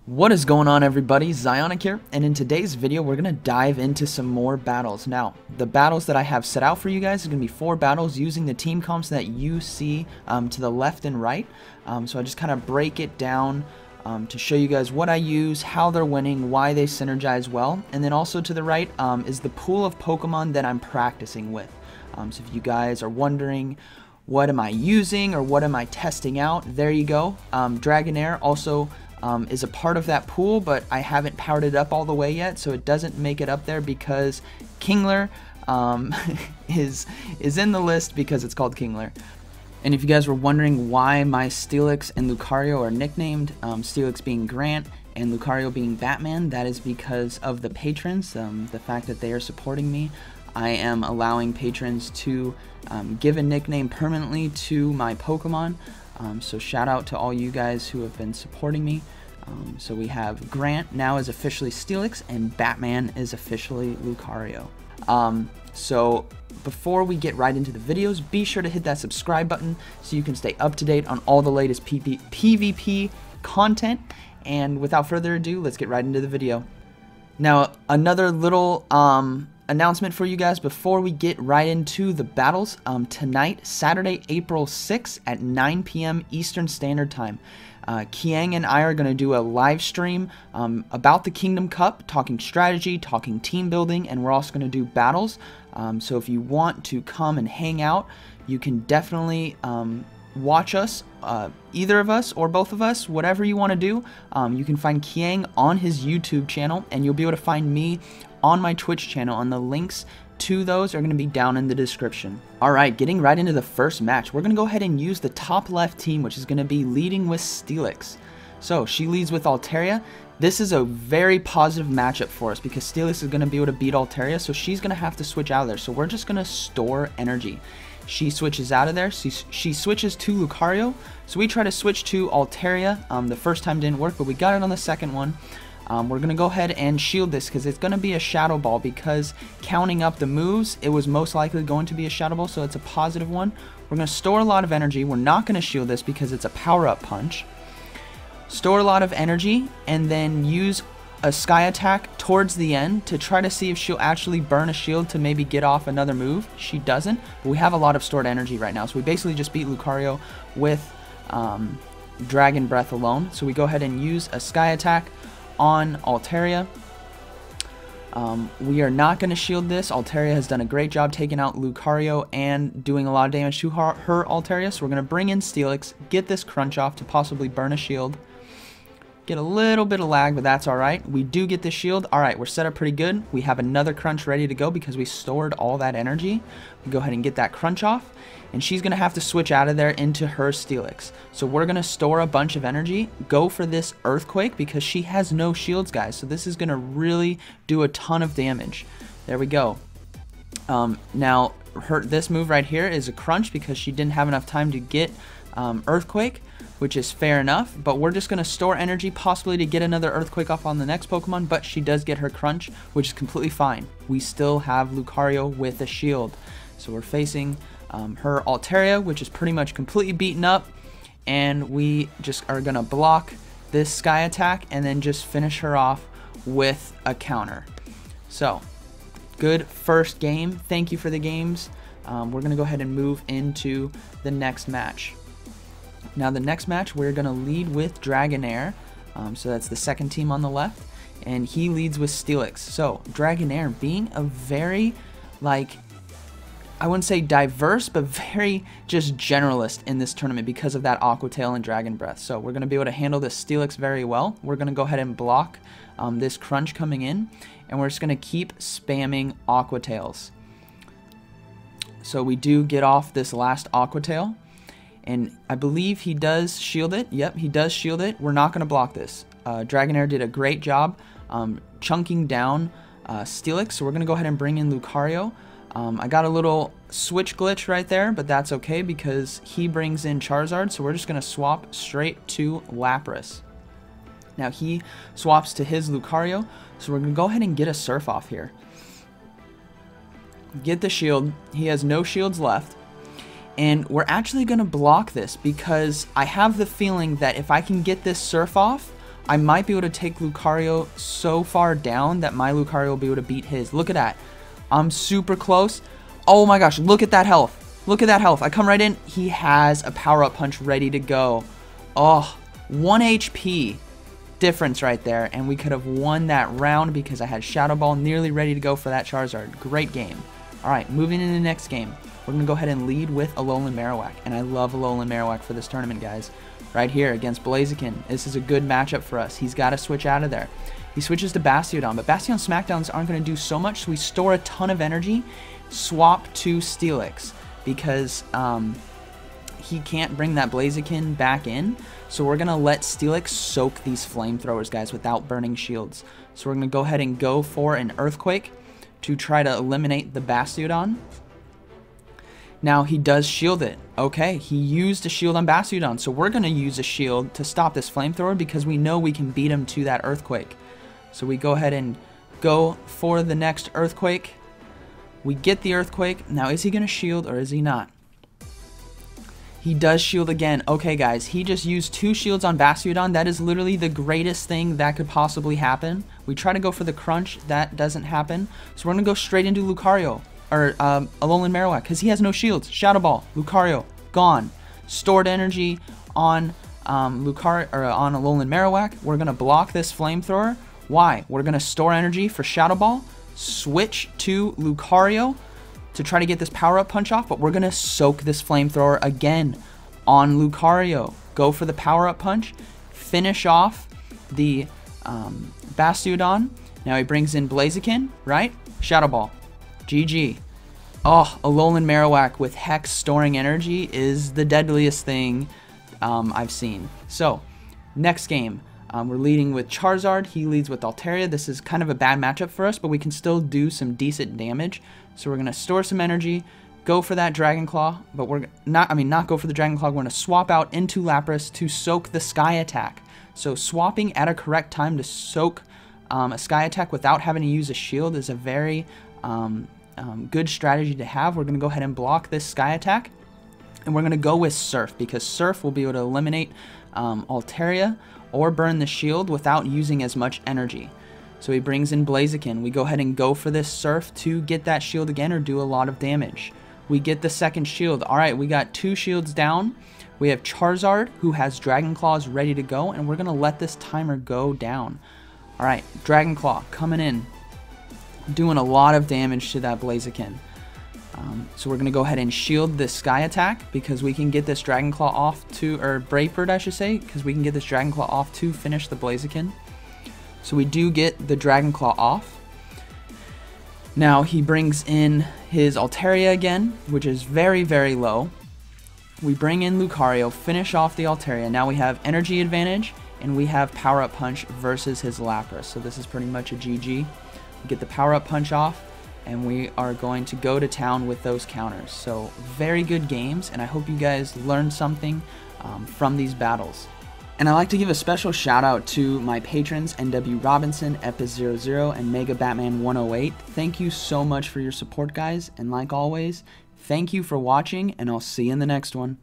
What is going on, everybody? Zyonik here, and in today's video we're going to dive into some more battles. Now, the battles that I have set out for you guys is going to be 4 battles using the team comps that you see to the left and right. So I just kind of break it down to show you guys what I use, how they're winning, why they synergize well, and then also to the right is the pool of Pokemon that I'm practicing with. So if you guys are wondering what am I using or what am I testing out, there you go. Dragonair also is a part of that pool, but I haven't powered it up all the way yet, so it doesn't make it up there because Kingler is in the list because it's called Kingler. And if you guys were wondering why my Steelix and Lucario are nicknamed, Steelix being Grant and Lucario being Batman, that is because of the patrons, the fact that they are supporting me. I am allowing patrons to give a nickname permanently to my Pokemon. So shout out to all you guys who have been supporting me. So we have Grant now is officially Steelix and Batman is officially Lucario. So before we get right into the videos, be sure to hit that subscribe button so you can stay up to date on all the latest PvP content. And without further ado, let's get right into the video. Now, another little announcement for you guys before we get right into the battles. Tonight, Saturday, April 6th at 9 p.m. Eastern Standard Time, Kiang and I are going to do a live stream about the Kingdom Cup, talking strategy, talking team building, and we're also going to do battles. So if you want to come and hang out, you can definitely watch us, either of us or both of us, whatever you want to do. You can find Kiang on his YouTube channel, and you'll be able to find me on my Twitch channel, and the links to those are going to be down in the description. Alright, getting right into the first match, we're going to go ahead and use the top left team, which is going to be leading with Steelix. So she leads with Altaria. This is a very positive matchup for us because Steelix is going to be able to beat Altaria, so she's going to have to switch out of there. So we're just going to store energy. She switches out of there. She switches to Lucario. So we try to switch to Altaria. The first time didn't work, but we got it on the second one. We're going to go ahead and shield this because it's going to be a Shadow Ball, because counting up the moves, it was most likely going to be a Shadow Ball, so it's a positive one. We're going to store a lot of energy. We're not going to shield this because it's a power-up punch. Store a lot of energy and then use a Sky Attack towards the end to try to see if she'll actually burn a shield to maybe get off another move. She doesn't, but we have a lot of stored energy right now, so we basically just beat Lucario with Dragon Breath alone. So we go ahead and use a Sky Attack on Altaria. We are not going to shield this. Altaria has done a great job taking out Lucario and doing a lot of damage to her Altaria, so we're going to bring in Steelix, get this crunch off to possibly burn a shield. Get a little bit of lag, but that's alright. We do get the shield. Alright, we're set up pretty good. We have another crunch ready to go because we stored all that energy. We go ahead and get that crunch off, and she's going to have to switch out of there into her Steelix. So we're going to store a bunch of energy, go for this Earthquake because she has no shields, guys. So this is going to really do a ton of damage. There we go. Now, this move right here is a crunch because she didn't have enough time to get Earthquake, which is fair enough, but we're just going to store energy possibly to get another Earthquake off on the next Pokemon, but she does get her crunch, which is completely fine. We still have Lucario with a shield. So we're facing her Altaria, which is pretty much completely beaten up, and we just are going to block this Sky Attack and then just finish her off with a counter. So, good first game. Thank you for the games. We're going to go ahead and move into the next match. Now the next match, we're going to lead with Dragonair. So that's the second team on the left, and he leads with Steelix. So Dragonair being a very, I wouldn't say diverse, but very just generalist in this tournament because of that Aqua Tail and Dragon Breath. So we're going to be able to handle this Steelix very well. We're going to go ahead and block this crunch coming in, and we're just going to keep spamming Aqua Tails. So we do get off this last Aqua Tail, and I believe he does shield it. Yep, he does shield it. We're not going to block this. Dragonair did a great job chunking down Steelix, so we're going to go ahead and bring in Lucario. I got a little switch glitch right there, but that's okay because he brings in Charizard, so we're just going to swap straight to Lapras. Now he swaps to his Lucario, so we're going to go ahead and get a Surf off here. Get the shield. He has no shields left. And we're actually going to block this because I have the feeling that if I can get this Surf off I might be able to take Lucario so far down that my Lucario will be able to beat his. Look at that. I'm super close. Oh my gosh, look at that health. Look at that health. I come right in. He has a power-up punch ready to go. Oh, 1 HP difference right there. And we could have won that round because I had Shadow Ball nearly ready to go for that Charizard. Great game. All right, moving into the next game. We're going to go ahead and lead with Alolan Marowak. And I love Alolan Marowak for this tournament, guys. Right here against Blaziken. This is a good matchup for us. He's got to switch out of there. He switches to Bastiodon, but Bastion Smackdowns aren't going to do so much, so we store a ton of energy, swap to Steelix, because he can't bring that Blaziken back in, so we're going to let Steelix soak these flamethrowers, guys, without burning shields. So we're going to go ahead and go for an Earthquake to try to eliminate the Bastiodon. Now, he does shield it. Okay, he used a shield on Bastiodon, so we're going to use a shield to stop this flamethrower because we know we can beat him to that Earthquake. So we go ahead and go for the next Earthquake. We get the Earthquake. Now, is he going to shield or is he not? He does shield again. Okay, guys, he just used 2 shields on Bastiodon. That is literally the greatest thing that could possibly happen. We try to go for the Crunch. That doesn't happen. So we're going to go straight into Lucario. Or Alolan Marowak, because he has no shields. Shadow Ball, Lucario, gone. Stored energy on on Alolan Marowak. We're gonna block this flamethrower. Why? We're gonna store energy for Shadow Ball. Switch to Lucario to try to get this power-up punch off, but we're gonna soak this flamethrower again on Lucario. Go for the power-up punch. Finish off the Bastiodon. Now he brings in Blaziken, right? Shadow Ball. GG. Oh, Alolan Marowak with Hex storing energy is the deadliest thing I've seen. So, next game, we're leading with Charizard. He leads with Altaria. This is kind of a bad matchup for us, but we can still do some decent damage. So we're going to store some energy, go for that Dragon Claw, but we're not go for the Dragon Claw. We're going to swap out into Lapras to soak the Sky Attack. So swapping at a correct time to soak a Sky Attack without having to use a shield is a very good strategy to have. We're going to go ahead and block this Sky Attack, and we're going to go with Surf, because Surf will be able to eliminate Altaria or burn the shield without using as much energy. So he brings in Blaziken. We go ahead and go for this Surf to get that shield again or do a lot of damage. We get the second shield. Alright, we got 2 shields down. We have Charizard, who has Dragon Claws ready to go, and we're going to let this timer go down. Alright, Dragon Claw coming in, doing a lot of damage to that Blaziken. So we're going to go ahead and shield this Sky Attack because we can get this Dragon Claw off to, or Brave Bird I should say, because we can get this Dragon Claw off to finish the Blaziken. So we do get the Dragon Claw off. Now he brings in his Altaria again, which is very, very low. We bring in Lucario, finish off the Altaria. Now we have energy advantage, and we have Power-Up Punch versus his Lapras. So this is pretty much a GG. We get the Power-Up Punch off, and we are going to go to town with those counters. So very good games, and I hope you guys learned something from these battles. And I'd like to give a special shout out to my patrons, NW Robinson, Epis00, and Mega Batman 108. Thank you so much for your support, guys, and like always, thank you for watching, and I'll see you in the next one.